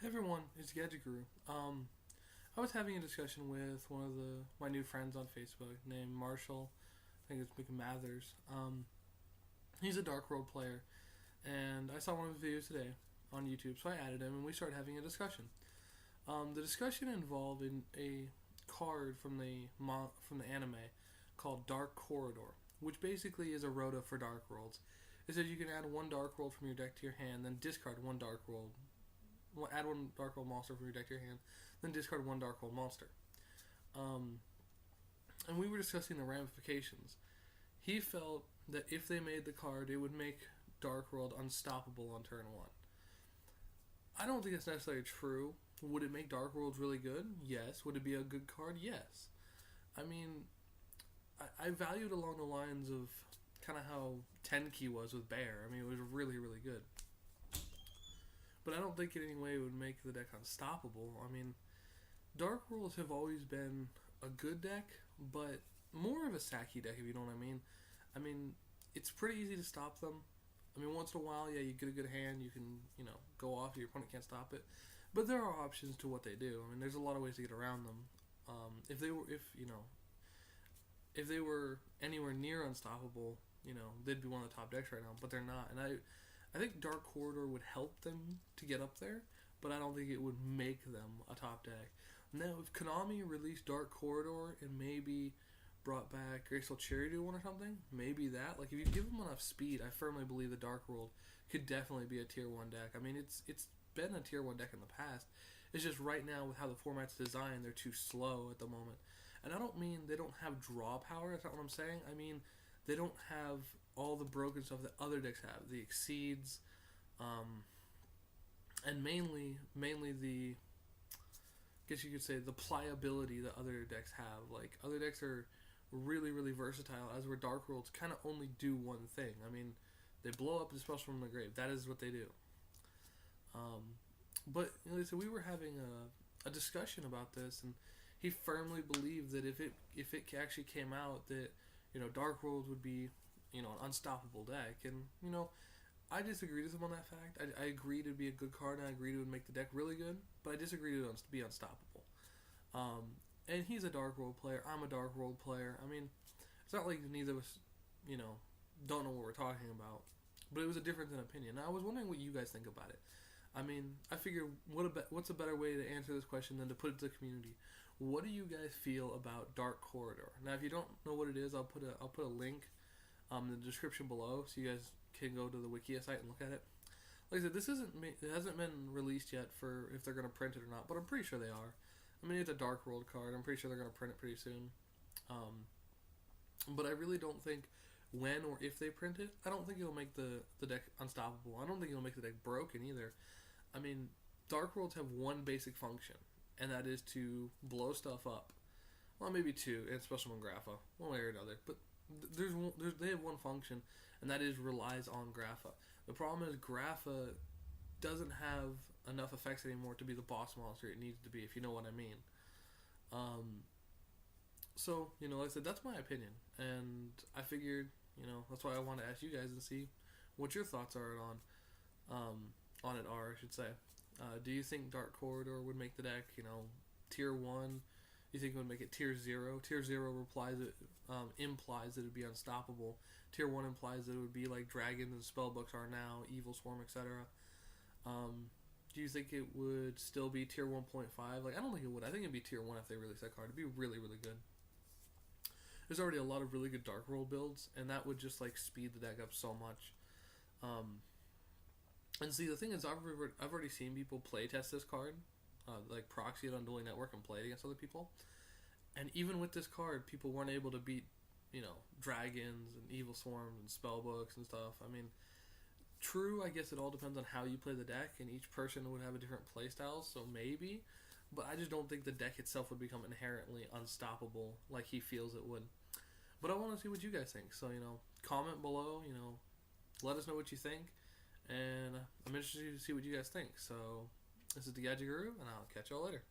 Hey everyone, it's Gadget Guru. I was having a discussion with one of my new friends on Facebook named Marshall. I think it's Mathers. He's a Dark World player, and I saw one of his videos today on YouTube, so I added him, and we started having a discussion. The discussion involved a card from the anime called Dark Corridor, which basically is a Rota for Dark Worlds. It says you can add one Dark World from your deck to your hand, then discard one Dark World. Add one Dark World monster from your deck to your hand, then discard one Dark World monster. And we were discussing the ramifications. He felt that if they made the card, it would make Dark World unstoppable on turn 1. I don't think it's necessarily true. Would it make Dark World really good? Yes. Would it be a good card? Yes. I mean, I value it along the lines of kind of how Tenki was with Bear. I mean, it was really, really good. But I don't think in any way it would make the deck unstoppable. I mean, Dark Worlds have always been a good deck, but more of a sacky deck, if you know what I mean. I mean, it's pretty easy to stop them. I mean, once in a while, yeah, you get a good hand, you can, go off, your opponent can't stop it. But there are options to what they do. I mean, there's a lot of ways to get around them. If they were anywhere near unstoppable, they'd be one of the top decks right now, but they're not. And I think Dark Corridor would help them to get up there, but I don't think it would make them a top deck. Now, if Konami released Dark Corridor and maybe brought back Graceful Charity one or something, maybe that. Like, if you give them enough speed, I firmly believe the Dark World could definitely be a Tier 1 deck. I mean, it's been a Tier 1 deck in the past. It's just right now, with how the format's designed, they're too slow at the moment. And I don't mean they don't have draw power, that's not what I'm saying. I mean, they don't have all the broken stuff that other decks have. The Exceeds, and mainly the, I guess you could say, the pliability that other decks have. Like, other decks are really, really versatile, as where Dark Worlds kind of only do one thing. I mean, they blow up the special from the grave. That is what they do. But so we were having a discussion about this, and he firmly believed that if it actually came out that Dark World would be an unstoppable deck, and I disagreed with him on that fact. I agreed it would be a good card, and I agreed it would make the deck really good, but I disagreed it would be unstoppable. And he's a Dark World player. I'm a Dark World player. I mean, it's not like neither of us, don't know what we're talking about. But it was a difference in opinion. Now, I was wondering what you guys think about it. I mean, I figured, what's a better way to answer this question than to put it to the community? What do you guys feel about Dark Corridor? Now, if you don't know what it is, I'll put a link in the description below, so you guys can go to the Wikia site and look at it. Like I said, it hasn't been released yet for if they're going to print it or not, but I'm pretty sure they are. I mean, it's a Dark World card. I'm pretty sure they're going to print it pretty soon. But I really don't think when or if they print it, I don't think it'll make the deck unstoppable. I don't think it'll make the deck broken either. I mean, Dark Worlds have one basic function, and that is to blow stuff up. Well, maybe two, and Special One Grapha, one way or another. But they have one function, and that is relies on Grapha. The problem is Grapha doesn't have enough effects anymore to be the boss monster it needs to be, if you know what I mean. So, like I said, that's my opinion, and I figured, that's why I want to ask you guys and see what your thoughts are on it are, I should say. Do you think Dark Corridor would make the deck, Tier 1? Do you think it would make it Tier 0? Tier 0 implies that it would be unstoppable. Tier 1 implies that it would be like dragons and spellbooks are now, Evil Swarm, etc. Do you think it would still be Tier 1.5? Like, I don't think it would. I think it'd be Tier 1 if they released that card. It'd be really, really good. There's already a lot of really good Dark World builds, and that would just, like, speed the deck up so much. And see, the thing is, I've already seen people play test this card, like proxy it on Dueling Network and play it against other people. And even with this card, people weren't able to beat, dragons and Evil Swarms and spellbooks and stuff. I mean, true, I guess it all depends on how you play the deck, and each person would have a different playstyle, so maybe. But I just don't think the deck itself would become inherently unstoppable like he feels it would. But I want to see what you guys think. So, comment below, let us know what you think. And I'm interested to see what you guys think. So, this is the Gadget Guru, and I'll catch y'all later.